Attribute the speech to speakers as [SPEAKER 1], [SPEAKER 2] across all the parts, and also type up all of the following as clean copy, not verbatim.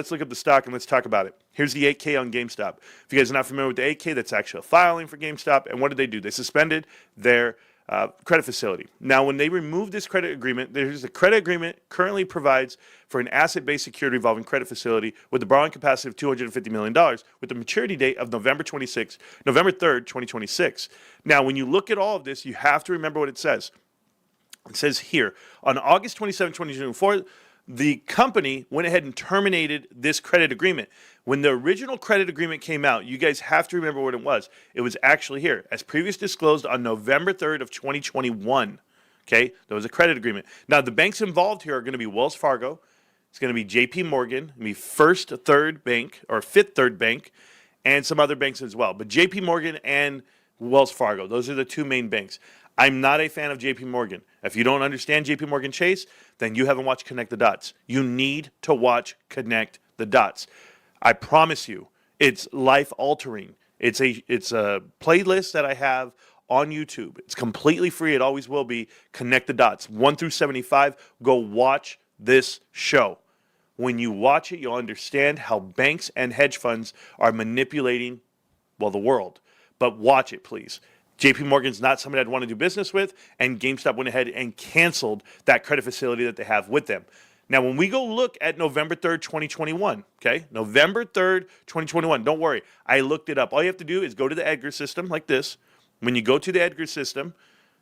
[SPEAKER 1] let's look up the stock and let's talk about it. Here's the 8K on GameStop. If you guys are not familiar with the 8K, that's actually a filing for GameStop. And what did they do? They suspended their credit facility. Now, when they removed this credit agreement, there's a credit agreement currently provides for an asset-based secured revolving credit facility with the borrowing capacity of $250 million with the maturity date of November 3rd, 2026. Now, when you look at all of this, you have to remember what it says. It says here, on August 27, 2024, the company went ahead and terminated this credit agreement. When the original credit agreement came out, you guys have to remember what it was. It was actually here, as previously disclosed on November 3rd of 2021. Okay, there was a credit agreement. Now, the banks involved here are going to be Wells Fargo. It's going to be JP Morgan, going to be Fifth Third Bank, and some other banks as well. But JP Morgan and Wells Fargo, those are the two main banks. I'm not a fan of JP Morgan. If you don't understand JP Morgan Chase, then you haven't watched Connect the Dots. You need to watch Connect the Dots. I promise you, it's life-altering. It's a playlist that I have on YouTube. It's completely free. It always will be. Connect the Dots, 1 through 75. Go watch this show. When you watch it, you'll understand how banks and hedge funds are manipulating, well, the world. But watch it, please. JP Morgan's not somebody I'd want to do business with, and GameStop went ahead and canceled that credit facility that they have with them. Now, when we go look at November 3rd, 2021, okay, November 3rd, 2021, don't worry, I looked it up. All you have to do is go to the Edgar system like this. When you go to the Edgar system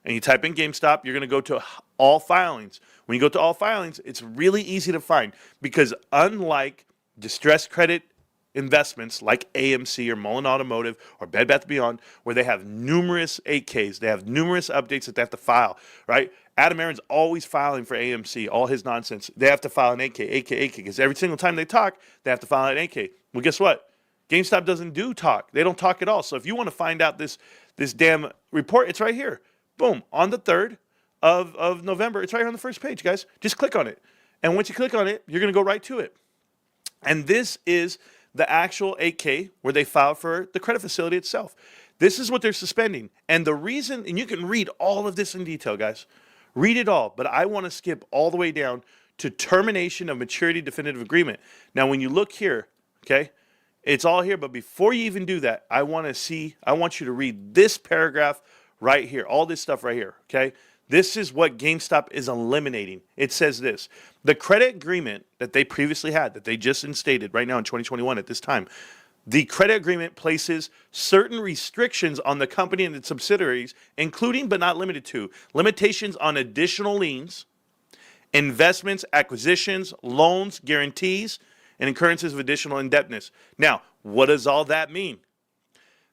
[SPEAKER 1] and you type in GameStop, you're going to go to all filings. When you go to all filings, it's really easy to find because unlike distressed credit investments like AMC or Mullen Automotive or Bed Bath & Beyond, where they have numerous 8Ks, they have numerous updates that they have to file, right? Adam Aaron's always filing for AMC, all his nonsense. They have to file an 8K, because every single time they talk, they have to file an 8K. Well, guess what? GameStop doesn't do talk. They don't talk at all. So if you want to find out this damn report, it's right here. Boom. On the 3rd of November, it's right here on the first page, guys. Just click on it. And once you click on it, you're going to go right to it. And this is the actual 8K where they filed for the credit facility itself. This is what they're suspending. And the reason, and you can read all of this in detail, guys. Read it all. But I want to skip all the way down to termination of maturity definitive agreement. Now, when you look here, okay, it's all here. But before you even do that, I want you to read this paragraph right here. All this stuff right here, okay? This is what GameStop is eliminating. It says this. The credit agreement that they previously had, that they just instated right now in 2021 at this time, the credit agreement places certain restrictions on the company and its subsidiaries, including but not limited to limitations on additional liens, investments, acquisitions, loans, guarantees, and incurrences of additional indebtedness. Now, what does all that mean?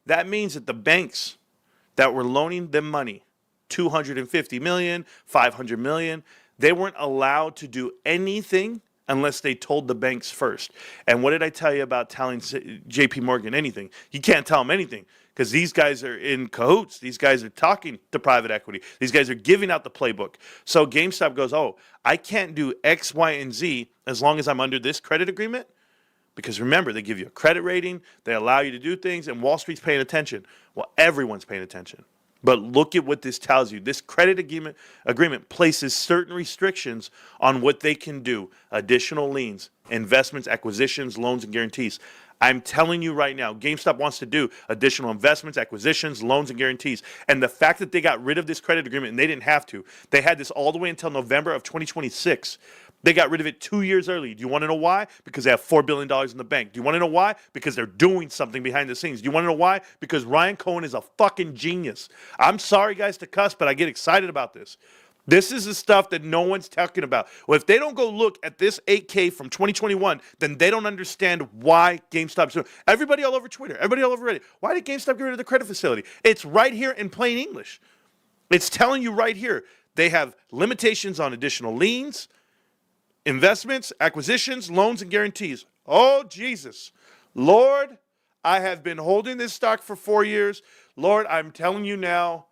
[SPEAKER 1] That means that the banks that were loaning them money, $250 million, $500 million, they weren't allowed to do anything unless they told the banks first. And what did I tell you about telling JP Morgan anything? You can't tell them anything because these guys are in cahoots. These guys are talking to private equity. These guys are giving out the playbook. So GameStop goes, oh, I can't do X, Y, and Z as long as I'm under this credit agreement. Because remember, they give you a credit rating, they allow you to do things, and Wall Street's paying attention. Well, everyone's paying attention. But look at what this tells you. This credit agreement places certain restrictions on what they can do. Additional liens, investments, acquisitions, loans, and guarantees. I'm telling you right now, GameStop wants to do additional investments, acquisitions, loans, and guarantees. And the fact that they got rid of this credit agreement, and they didn't have to, they had this all the way until November of 2026. They got rid of it 2 years early. Do you want to know why? Because they have $4 billion in the bank. Do you want to know why? Because they're doing something behind the scenes. Do you want to know why? Because Ryan Cohen is a fucking genius. I'm sorry, guys, to cuss, but I get excited about this. This is the stuff that no one's talking about. Well, if they don't go look at this 8K from 2021, then they don't understand why GameStop's doing it. Everybody all over Twitter, everybody all over Reddit, why did GameStop get rid of the credit facility? It's right here in plain English. It's telling you right here. They have limitations on additional liens, investments, acquisitions, loans, and guarantees. Oh, Jesus. Lord, I have been holding this stock for 4 years. Lord, I'm telling you now,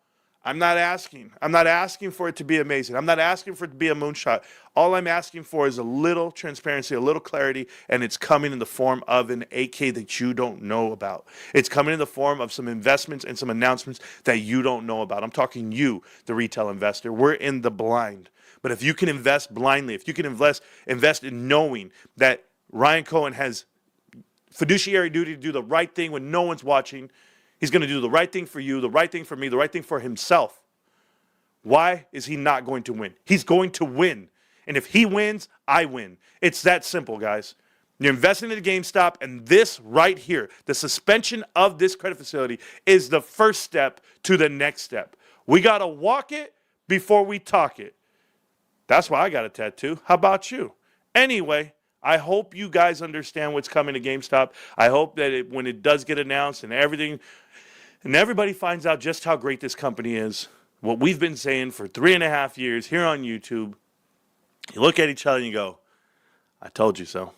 [SPEAKER 1] I'm not asking. I'm not asking for it to be amazing. I'm not asking for it to be a moonshot. All I'm asking for is a little transparency, a little clarity, and it's coming in the form of an 8K that you don't know about. It's coming in the form of some investments and some announcements that you don't know about. I'm talking you, the retail investor. We're in the blind. But if you can invest blindly, if you can invest in knowing that Ryan Cohen has fiduciary duty to do the right thing when no one's watching. He's going to do the right thing for you, the right thing for me, the right thing for himself. Why is he not going to win? He's going to win. And if he wins, I win. It's that simple, guys. You're investing in GameStop, and this right here, the suspension of this credit facility, is the first step to the next step. We got to walk it before we talk it. That's why I got a tattoo. How about you? Anyway, I hope you guys understand what's coming to GameStop. I hope that when it does get announced and everything, and everybody finds out just how great this company is, what we've been saying for 3.5 years here on YouTube, you look at each other and you go, I told you so.